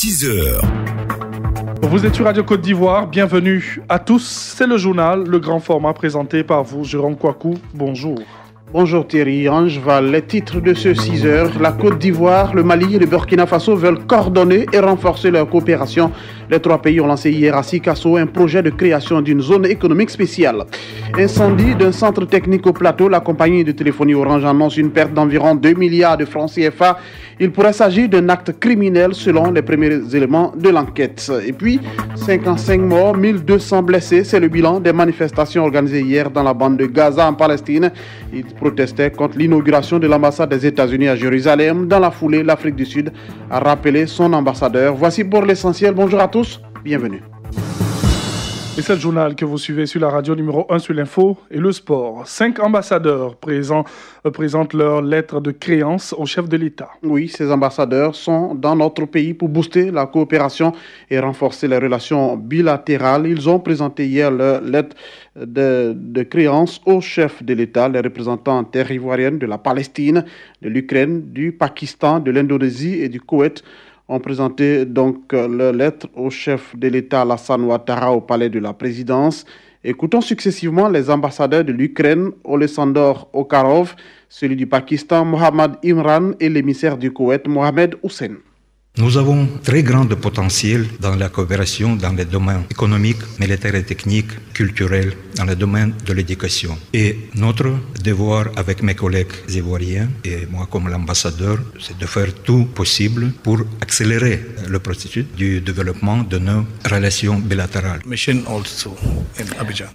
6h. Vous êtes sur Radio Côte d'Ivoire, bienvenue à tous. C'est le journal, le grand format présenté par vous, Jérôme Kouakou. Bonjour. Bonjour Thierry, Angeval, les titres de ce 6h. La Côte d'Ivoire, le Mali et le Burkina Faso veulent coordonner et renforcer leur coopération. Les trois pays ont lancé hier à Sikasso un projet de création d'une zone économique spéciale. Incendie d'un centre technique au plateau, la compagnie de téléphonie Orange annonce une perte d'environ 2 milliards de francs CFA. Il pourrait s'agir d'un acte criminel selon les premiers éléments de l'enquête. Et puis, 55 morts, 1200 blessés, c'est le bilan des manifestations organisées hier dans la bande de Gaza en Palestine. Ils protestaient contre l'inauguration de l'ambassade des États-Unis à Jérusalem. Dans la foulée, l'Afrique du Sud a rappelé son ambassadeur. Voici pour l'essentiel. Bonjour à tous, bienvenue. Et c'est le journal que vous suivez sur la radio numéro 1 sur l'info et le sport. 5 ambassadeurs présentent leur lettre de créance au chef de l'État. Oui, ces ambassadeurs sont dans notre pays pour booster la coopération et renforcer les relations bilatérales. Ils ont présenté hier leur lettre de créance au chef de l'État. Les représentants en terre ivoirienne de la Palestine, de l'Ukraine, du Pakistan, de l'Indonésie et du Koweït ont présenté donc leur lettre au chef de l'État Alassane Ouattara au palais de la présidence. Écoutons successivement les ambassadeurs de l'Ukraine, Oleksandr Okarov, celui du Pakistan, Mohammad Imran, et l'émissaire du Koweït, Mohamed Hussein. Nous avons très grand potentiel dans la coopération dans les domaines économiques, militaires et techniques, culturels, dans le domaine de l'éducation. Et notre devoir avec mes collègues ivoiriens et moi comme l'ambassadeur, c'est de faire tout possible pour accélérer le processus du développement de nos relations bilatérales.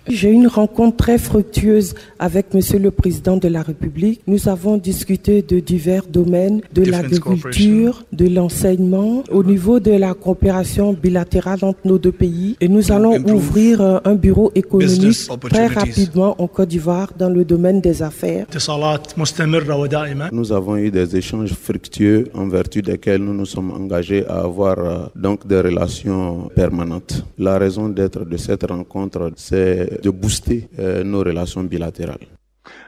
J'ai eu une rencontre très fructueuse avec Monsieur le Président de la République. Nous avons discuté de divers domaines, de l'agriculture, de l'enseignement, au niveau de la coopération bilatérale entre nos deux pays. Et nous allons ouvrir un bureau économique très rapidement en Côte d'Ivoire dans le domaine des affaires. Nous avons eu des échanges fructueux en vertu desquels nous nous sommes engagés à avoir donc des relations permanentes. La raison d'être de cette rencontre, c'est de booster nos relations bilatérales.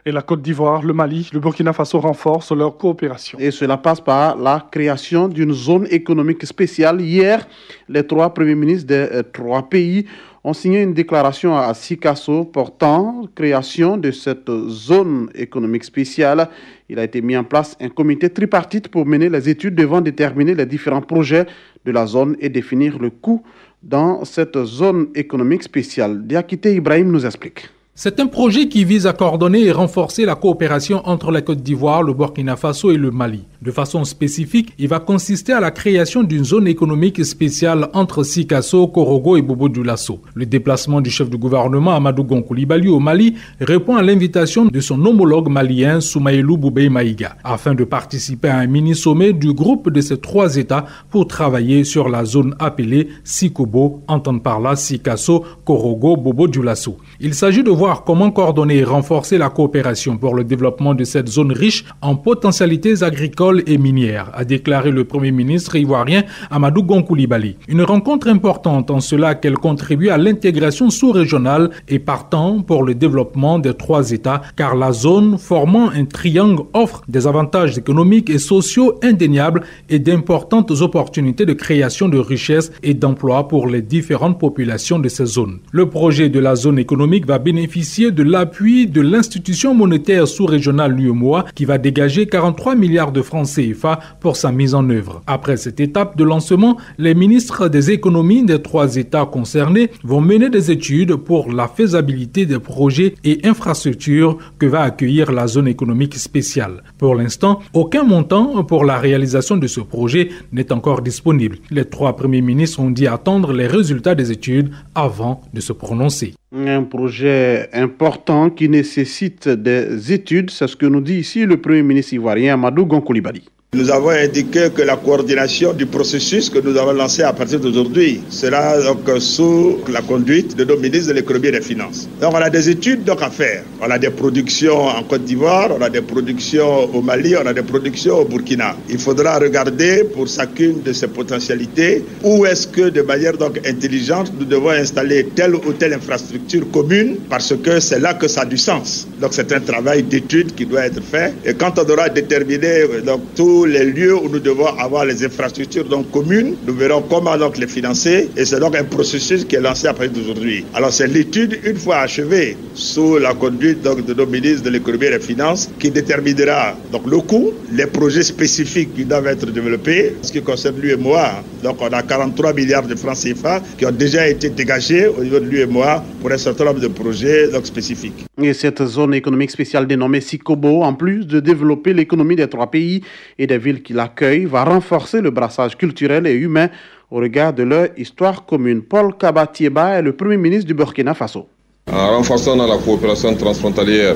Et la Côte d'Ivoire, le Mali, le Burkina Faso renforcent leur coopération. Et cela passe par la création d'une zone économique spéciale. Hier, les trois premiers ministres des trois pays ont signé une déclaration à Sikasso portant création de cette zone économique spéciale. Il a été mis en place un comité tripartite pour mener les études devant déterminer les différents projets de la zone et définir le coût dans cette zone économique spéciale. Diakité Ibrahim nous explique. C'est un projet qui vise à coordonner et renforcer la coopération entre la Côte d'Ivoire, le Burkina Faso et le Mali. De façon spécifique, il va consister à la création d'une zone économique spéciale entre Sikasso, Korogo et Bobo-Dioulasso. Le déplacement du chef du gouvernement Amadou Gon Coulibaly au Mali répond à l'invitation de son homologue malien Soumaïlou Boubèye Maïga, afin de participer à un mini-sommet du groupe de ces trois États pour travailler sur la zone appelée Sikobo, entendre par là Sikasso, Korogo, Bobo-Dioulasso. Il s'agit de voir comment coordonner et renforcer la coopération pour le développement de cette zone riche en potentialités agricoles et minières, a déclaré le Premier ministre ivoirien Amadou Gon Coulibaly. Une rencontre importante en cela qu'elle contribue à l'intégration sous-régionale et partant pour le développement des trois États, car la zone formant un triangle offre des avantages économiques et sociaux indéniables et d'importantes opportunités de création de richesses et d'emplois pour les différentes populations de ces zones. Le projet de la zone économique va bénéficier de l'appui de l'institution monétaire sous-régionale l'UEMOA qui va dégager 43 milliards de francs CFA pour sa mise en œuvre. Après cette étape de lancement, les ministres des économies des trois États concernés vont mener des études pour la faisabilité des projets et infrastructures que va accueillir la zone économique spéciale. Pour l'instant, aucun montant pour la réalisation de ce projet n'est encore disponible. Les trois premiers ministres ont dit attendre les résultats des études avant de se prononcer. Un projet important qui nécessite des études, c'est ce que nous dit ici le Premier ministre ivoirien Amadou Gon Coulibaly. Nous avons indiqué que la coordination du processus que nous avons lancé à partir d'aujourd'hui sera donc sous la conduite de nos ministres de l'économie et des finances. Donc on a des études donc à faire. On a des productions en Côte d'Ivoire, on a des productions au Mali, on a des productions au Burkina. Il faudra regarder pour chacune de ces potentialités où est-ce que de manière donc intelligente nous devons installer telle ou telle infrastructure commune parce que c'est là que ça a du sens. Donc c'est un travail d'étude qui doit être fait et quand on aura déterminé donc tout tous les lieux où nous devons avoir les infrastructures donc communes. Nous verrons comment donc les financer et c'est donc un processus qui est lancé à partir d'aujourd'hui. Alors c'est l'étude, une fois achevée, sous la conduite donc de nos ministres de l'économie et des finances, qui déterminera donc le coût, les projets spécifiques qui doivent être développés. En ce qui concerne l'UEMOA, donc on a 43 milliards de francs CFA qui ont déjà été dégagés au niveau de l'UEMOA pour un certain nombre de projets donc spécifiques. Et cette zone économique spéciale dénommée Sikobo, en plus de développer l'économie des 3 pays et des villes qui l'accueillent, va renforcer le brassage culturel et humain au regard de leur histoire commune. Paul Kabatieba est le Premier ministre du Burkina Faso. En renforçant la coopération transfrontalière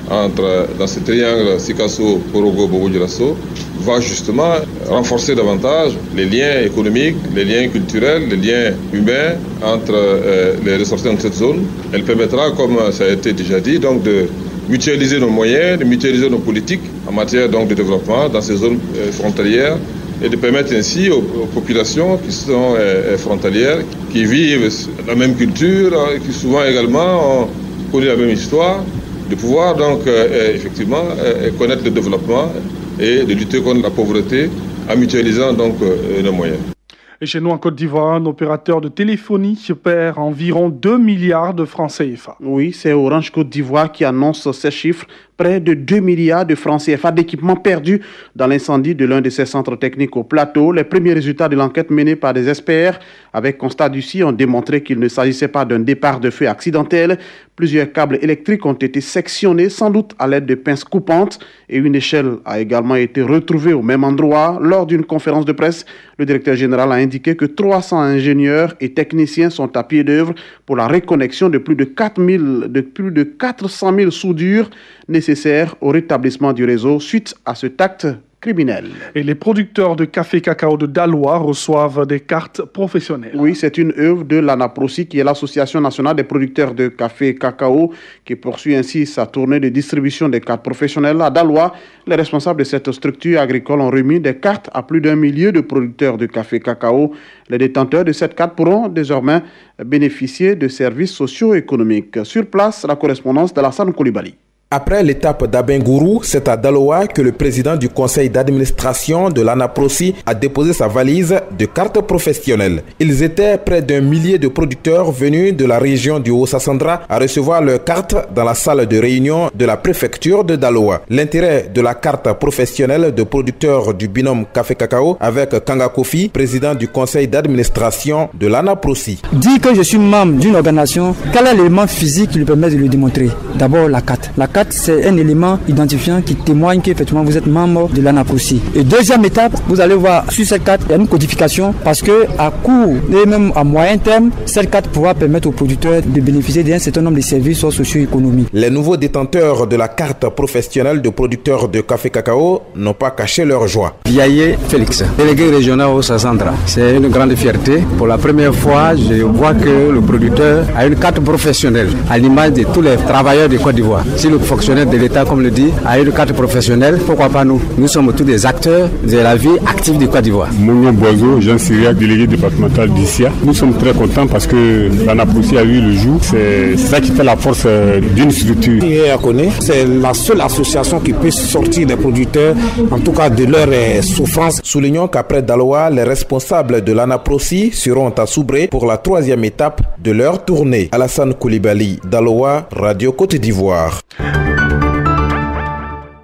dans ce triangle Sikasso, Porogo, Bobo-Dioulasso, va justement renforcer davantage les liens économiques, les liens culturels, les liens humains entre les ressortissants de cette zone. Elle permettra, comme ça a été déjà dit, donc de mutualiser nos moyens, de mutualiser nos politiques en matière donc de développement dans ces zones frontalières et de permettre ainsi aux populations qui sont frontalières, qui vivent la même culture, qui souvent également ont connu la même histoire, de pouvoir donc effectivement connaître le développement et de lutter contre la pauvreté en mutualisant donc nos moyens. Et chez nous en Côte d'Ivoire, un opérateur de téléphonie perd environ 2 milliards de francs CFA. Oui, c'est Orange Côte d'Ivoire qui annonce ces chiffres. Près de 2 milliards de francs CFA d'équipements perdus dans l'incendie de l'un de ses centres techniques au plateau. Les premiers résultats de l'enquête menée par des experts avec constat d'huissier ont démontré qu'il ne s'agissait pas d'un départ de feu accidentel. Plusieurs câbles électriques ont été sectionnés, sans doute à l'aide de pinces coupantes, et une échelle a également été retrouvée au même endroit. Lors d'une conférence de presse, le directeur général a indiqué que 300 ingénieurs et techniciens sont à pied d'œuvre pour la reconnexion de plus de 400 000 soudures nécessaires au rétablissement du réseau suite à cet acte criminel. Et les producteurs de café cacao de Daloa reçoivent des cartes professionnelles. Oui, c'est une œuvre de l'ANAPROSI, qui est l'Association nationale des producteurs de café cacao, qui poursuit ainsi sa tournée de distribution des cartes professionnelles. À Daloa, les responsables de cette structure agricole ont remis des cartes à plus d'1 millier de producteurs de café cacao. Les détenteurs de cette carte pourront désormais bénéficier de services socio-économiques. Sur place, la correspondance d'Alassane Koulibaly. Après l'étape d'Abengourou, c'est à Daloa que le président du conseil d'administration de l'ANAPROSI a déposé sa valise de cartes professionnelles. Ils étaient près d'1 millier de producteurs venus de la région du Haut-Sassandra à recevoir leurs cartes dans la salle de réunion de la préfecture de Daloa. L'intérêt de la carte professionnelle de producteurs du binôme café-cacao avec Kanga Kofi, président du conseil d'administration de l'ANAPROSI. Dire que je suis membre d'une organisation, quel est l'élément physique qui lui permet de le démontrer? D'abord la carte. La carte, c'est un élément identifiant qui témoigne qu'effectivement vous êtes membre de l'ANAPROSI. Et deuxième étape, vous allez voir sur cette carte, il y a une codification parce que à court et même à moyen terme, cette carte pourra permettre aux producteurs de bénéficier d'un certain nombre de services socio-économiques. Les nouveaux détenteurs de la carte professionnelle de producteurs de café cacao n'ont pas caché leur joie. Viaillé Félix, délégué régional au Sassandra. C'est une grande fierté. Pour la première fois, je vois que le producteur a une carte professionnelle à l'image de tous les travailleurs de Côte d'Ivoire. Si le fonctionnaire de l'État, comme le dit, a une carte professionnelle, pourquoi pas nous? Nous sommes tous des acteurs de la vie active de Côte d'Ivoire. Mon nom Boiseau, Jean Syriac, délégué départemental d'ICIA. Nous sommes très contents parce que l'ANAPROSI a eu le jour. C'est ça qui fait la force d'une structure. C'est la seule association qui peut sortir des producteurs, en tout cas de leur souffrance. Soulignons qu'après Daloa, les responsables de l'ANAPROSI seront à Soubré pour la 3e étape de leur tournée. Alassane Koulibaly, Daloa, Radio Côte d'Ivoire.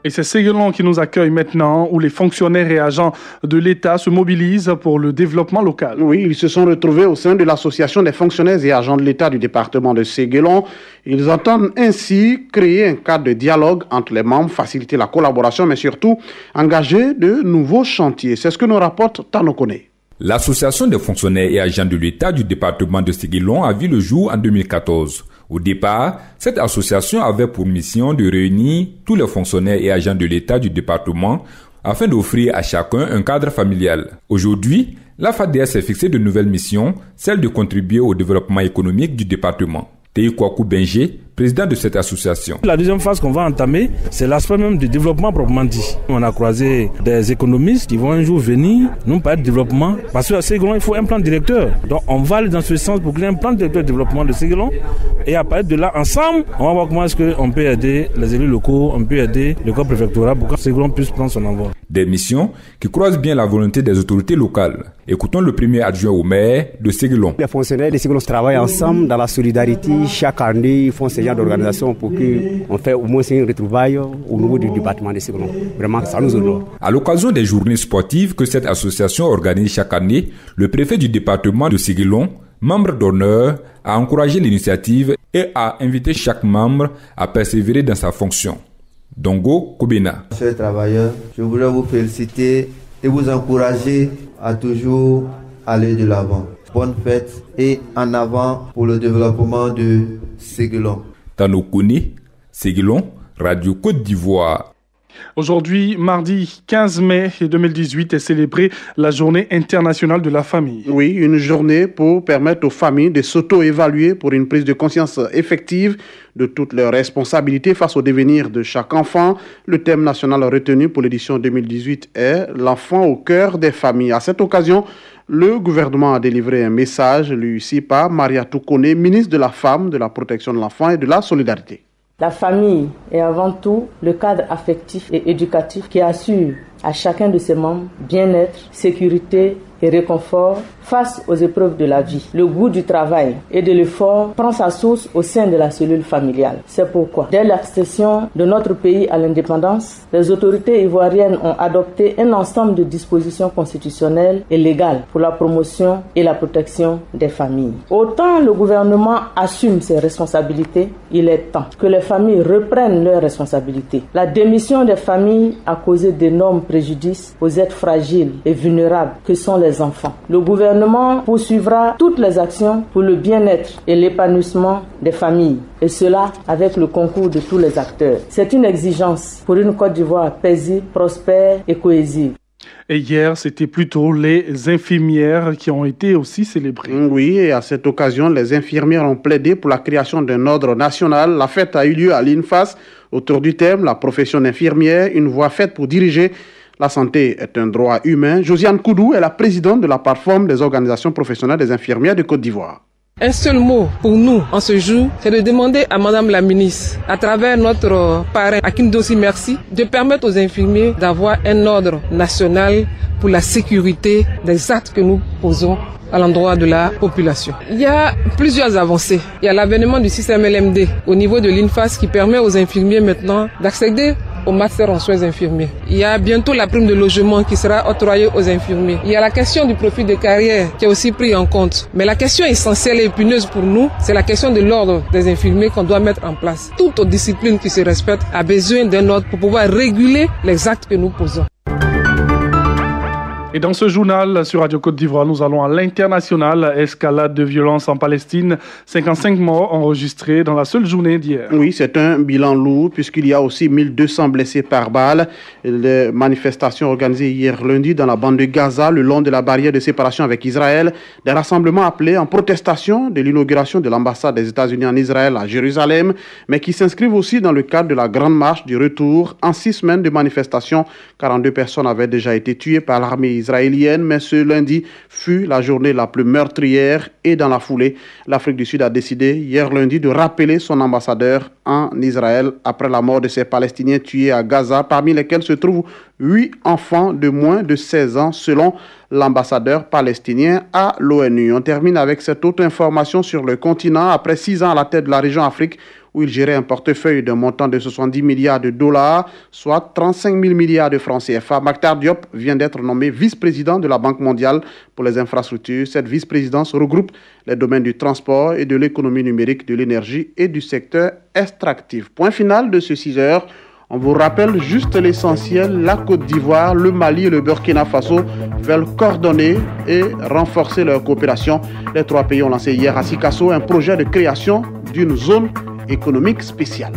Et c'est Séguelon qui nous accueille maintenant, où les fonctionnaires et agents de l'État se mobilisent pour le développement local. Oui, ils se sont retrouvés au sein de l'association des fonctionnaires et agents de l'État du département de Séguelon. Ils entendent ainsi créer un cadre de dialogue entre les membres, faciliter la collaboration, mais surtout engager de nouveaux chantiers. C'est ce que nous rapporte Tano Kone. L'association des fonctionnaires et agents de l'État du département de Séguelon a vu le jour en 2014. Au départ, cette association avait pour mission de réunir tous les fonctionnaires et agents de l'État du département afin d'offrir à chacun un cadre familial. Aujourd'hui, la FADEA s'est fixé de nouvelles missions, celle de contribuer au développement économique du département. Tei Kwaku Benje, président de cette association. La deuxième phase qu'on va entamer, c'est l'aspect même du développement proprement dit. On a croisé des économistes qui vont un jour venir nous parler de développement, parce que à Séguelon, il faut un plan directeur. Donc on va aller dans ce sens pour créer un plan directeur de développement de Séguelon, et à partir de là, ensemble, on va voir comment est-ce qu'on peut aider les élus locaux, on peut aider le corps préfectoral pour que Séguelon puisse prendre son envol. Des missions qui croisent bien la volonté des autorités locales. Écoutons le premier adjoint au maire de Séguelon. Les fonctionnaires de Séguelon travaillent ensemble dans la solidarité. Chaque année, ils font ce genre d'organisation pour qu'on fasse au moins une retrouvaille au niveau du département de Séguelon. Vraiment, ça nous honore. À l'occasion des journées sportives que cette association organise chaque année, le préfet du département de Séguelon, membre d'honneur, a encouragé l'initiative et a invité chaque membre à persévérer dans sa fonction. Dongo Kobena. Chers travailleurs, je voudrais vous féliciter et vous encourager à toujours aller de l'avant. Bonne fête et en avant pour le développement de Séguelon. Tanokuni, Séguelon, Radio Côte d'Ivoire. Aujourd'hui, mardi 15 mai 2018, est célébrée la Journée internationale de la famille. Oui, une journée pour permettre aux familles de s'auto-évaluer pour une prise de conscience effective de toutes leurs responsabilités face au devenir de chaque enfant. Le thème national retenu pour l'édition 2018 est « L'enfant au cœur des familles ». À cette occasion, le gouvernement a délivré un message lu ici par Maria Toukone, ministre de la Femme, de la Protection de l'Enfant et de la Solidarité. La famille est avant tout le cadre affectif et éducatif qui assure à chacun de ses membres bien-être, sécurité et réconfort face aux épreuves de la vie. Le goût du travail et de l'effort prend sa source au sein de la cellule familiale. C'est pourquoi, dès l'accession de notre pays à l'indépendance, les autorités ivoiriennes ont adopté un ensemble de dispositions constitutionnelles et légales pour la promotion et la protection des familles. Autant le gouvernement assume ses responsabilités, il est temps que les familles reprennent leurs responsabilités. La démission des familles a causé d'énormes préjudices aux êtres fragiles et vulnérables que sont les enfants. Le gouvernement poursuivra toutes les actions pour le bien-être et l'épanouissement des familles, et cela avec le concours de tous les acteurs. C'est une exigence pour une Côte d'Ivoire paisible, prospère et cohésive. Et hier, c'était plutôt les infirmières qui ont été aussi célébrées. Oui, et à cette occasion, les infirmières ont plaidé pour la création d'un ordre national. La fête a eu lieu à l'INFAS autour du thème « La profession d'infirmière, une voie faite pour diriger la santé est un droit humain ». Josiane Koudou est la présidente de la plateforme des organisations professionnelles des infirmières de Côte d'Ivoire. Un seul mot pour nous en ce jour, c'est de demander à Madame la ministre, à travers notre parrain Hakim Dossi Merci, de permettre aux infirmiers d'avoir un ordre national pour la sécurité des actes que nous posons à l'endroit de la population. Il y a plusieurs avancées. Il y a l'avènement du système LMD au niveau de l'INFAS qui permet aux infirmiers maintenant d'accéder au master en soins infirmiers. Il y a bientôt la prime de logement qui sera octroyée aux infirmiers. Il y a la question du profil de carrière qui est aussi pris en compte. Mais la question essentielle et épineuse pour nous, c'est la question de l'ordre des infirmiers qu'on doit mettre en place. Toute discipline qui se respecte a besoin d'un ordre pour pouvoir réguler les actes que nous posons. Et dans ce journal sur Radio Côte d'Ivoire, nous allons à l'international. Escalade de violence en Palestine, 55 morts enregistrés dans la seule journée d'hier. Oui, c'est un bilan lourd puisqu'il y a aussi 1200 blessés par balle. Les manifestations organisées hier lundi dans la bande de Gaza, le long de la barrière de séparation avec Israël. Des rassemblements appelés en protestation de l'inauguration de l'ambassade des États-Unis en Israël à Jérusalem, mais qui s'inscrivent aussi dans le cadre de la grande marche du retour. En 6 semaines de manifestations, 42 personnes avaient déjà été tuées par l'armée israélienne, mais ce lundi fut la journée la plus meurtrière et dans la foulée, l'Afrique du Sud a décidé hier lundi de rappeler son ambassadeur en Israël après la mort de ces Palestiniens tués à Gaza, parmi lesquels se trouvent 8 enfants de moins de 16 ans selon l'ambassadeur palestinien à l'ONU. On termine avec cette autre information sur le continent. Après 6 ans à la tête de la région Afrique, où il gérait un portefeuille d'un montant de 70 milliards de dollars, soit 35 000 milliards de francs CFA. Makhtar Diop vient d'être nommé vice-président de la Banque mondiale pour les infrastructures. Cette vice-présidence regroupe les domaines du transport et de l'économie numérique, de l'énergie et du secteur extractif. Point final de ce 6 heures. On vous rappelle juste l'essentiel, la Côte d'Ivoire, le Mali et le Burkina Faso veulent coordonner et renforcer leur coopération. Les 3 pays ont lancé hier à Sikasso un projet de création d'une zone économique spéciale.